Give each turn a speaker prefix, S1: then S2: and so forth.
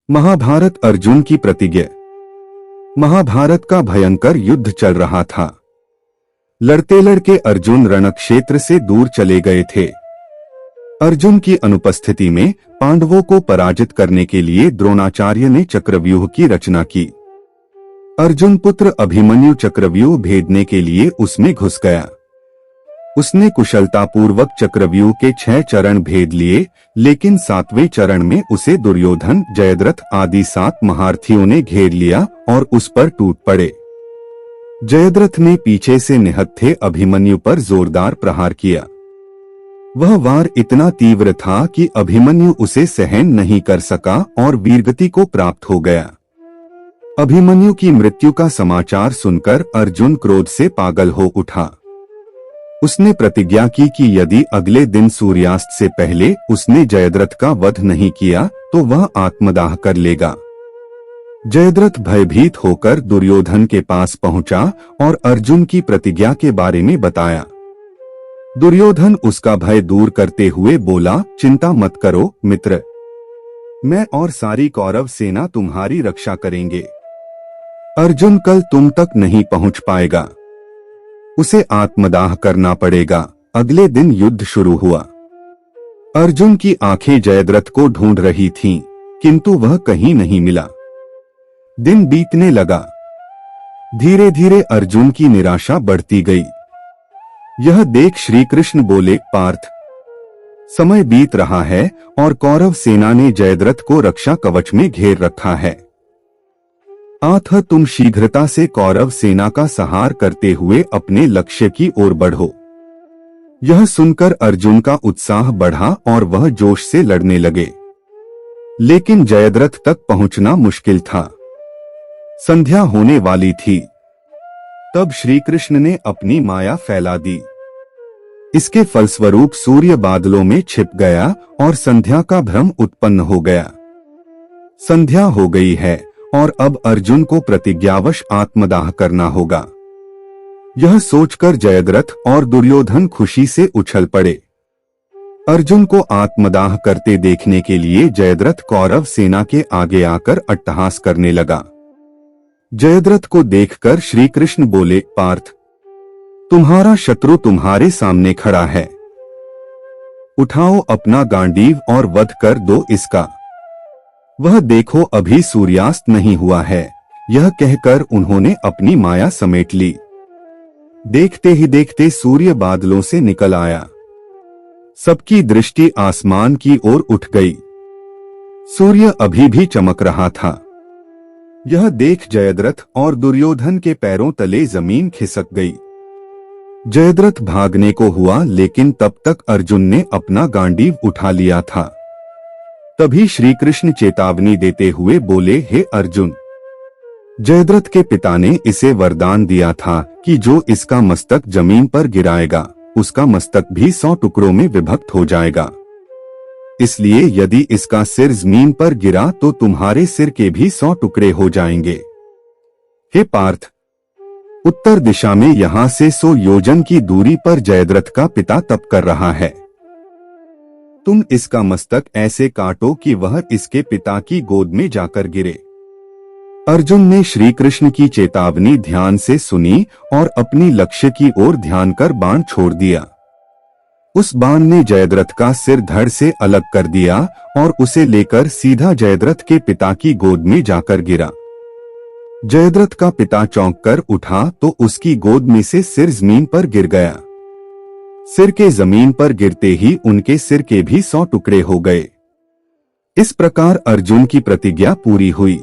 S1: महाभारत अर्जुन की प्रतिज्ञा। महाभारत का भयंकर युद्ध चल रहा था। लड़ते लड़के अर्जुन रणक्षेत्र से दूर चले गए थे। अर्जुन की अनुपस्थिति में पांडवों को पराजित करने के लिए द्रोणाचार्य ने चक्रव्यूह की रचना की। अर्जुन पुत्र अभिमन्यु चक्रव्यूह भेदने के लिए उसमें घुस गया। उसने कुशलतापूर्वक चक्रव्यूह के 6 चरण भेद लिए, लेकिन 7वें चरण में उसे दुर्योधन, जयद्रथ आदि 7 महारथियों ने घेर लिया और उस पर टूट पड़े। जयद्रथ ने पीछे से निहत्थे अभिमन्यु पर जोरदार प्रहार किया। वह वार इतना तीव्र था कि अभिमन्यु उसे सहन नहीं कर सका और वीरगति को प्राप्त हो गया। अभिमन्यु की मृत्यु का समाचार सुनकर अर्जुन क्रोध से पागल हो उठा। उसने प्रतिज्ञा की कि यदि अगले दिन सूर्यास्त से पहले उसने जयद्रथ का वध नहीं किया तो वह आत्मदाह कर लेगा। जयद्रथ भयभीत होकर दुर्योधन के पास पहुंचा और अर्जुन की प्रतिज्ञा के बारे में बताया। दुर्योधन उसका भय दूर करते हुए बोला, चिंता मत करो मित्र, मैं और सारी कौरव सेना तुम्हारी रक्षा करेंगे। अर्जुन कल तुम तक नहीं पहुंच पाएगा, उसे आत्मदाह करना पड़ेगा। अगले दिन युद्ध शुरू हुआ। अर्जुन की आंखें जयद्रथ को ढूंढ रही थीं, किंतु वह कहीं नहीं मिला। दिन बीतने लगा। धीरे धीरे अर्जुन की निराशा बढ़ती गई। यह देख श्री कृष्ण बोले, पार्थ, समय बीत रहा है और कौरव सेना ने जयद्रथ को रक्षा कवच में घेर रखा है। अतः तुम शीघ्रता से कौरव सेना का संहार करते हुए अपने लक्ष्य की ओर बढ़ो। यह सुनकर अर्जुन का उत्साह बढ़ा और वह जोश से लड़ने लगे, लेकिन जयद्रथ तक पहुंचना मुश्किल था। संध्या होने वाली थी। तब श्री कृष्ण ने अपनी माया फैला दी। इसके फलस्वरूप सूर्य बादलों में छिप गया और संध्या का भ्रम उत्पन्न हो गया। संध्या हो गई है और अब अर्जुन को प्रतिज्ञावश आत्मदाह करना होगा। यह सोचकर जयद्रथ और दुर्योधन खुशी से उछल पड़े। अर्जुन को आत्मदाह करते देखने के लिए जयद्रथ कौरव सेना के आगे आकर अट्टहास करने लगा। जयद्रथ को देखकर श्री कृष्ण बोले, पार्थ, तुम्हारा शत्रु तुम्हारे सामने खड़ा है। उठाओ अपना गांडीव और वध कर दो इसका। वह देखो अभी सूर्यास्त नहीं हुआ है। यह कहकर उन्होंने अपनी माया समेट ली। देखते ही देखते सूर्य बादलों से निकल आया। सबकी दृष्टि आसमान की ओर उठ गई। सूर्य अभी भी चमक रहा था। यह देख जयद्रथ और दुर्योधन के पैरों तले जमीन खिसक गई। जयद्रथ भागने को हुआ, लेकिन तब तक अर्जुन ने अपना गांडीव उठा लिया था। तभी श्री कृष्ण चेतावनी देते हुए बोले, हे अर्जुन, जयद्रथ के पिता ने इसे वरदान दिया था कि जो इसका मस्तक जमीन पर गिराएगा उसका मस्तक भी 100 टुकड़ों में विभक्त हो जाएगा। इसलिए यदि इसका सिर जमीन पर गिरा तो तुम्हारे सिर के भी 100 टुकड़े हो जाएंगे। हे पार्थ, उत्तर दिशा में यहां से 100 योजन की दूरी पर जयद्रथ का पिता तप कर रहा है। तुम इसका मस्तक ऐसे काटो कि वह इसके पिता की गोद में जाकर गिरे। अर्जुन ने श्री कृष्ण की चेतावनी ध्यान से सुनी और अपनी लक्ष्य की ओर ध्यान कर बाण छोड़ दिया। उस बाण ने जयद्रथ का सिर धड़ से अलग कर दिया और उसे लेकर सीधा जयद्रथ के पिता की गोद में जाकर गिरा। जयद्रथ का पिता चौंक कर उठा तो उसकी गोद में से सिर जमीन पर गिर गया। सिर के जमीन पर गिरते ही उनके सिर के भी 100 टुकड़े हो गए। इस प्रकार अर्जुन की प्रतिज्ञा पूरी हुई।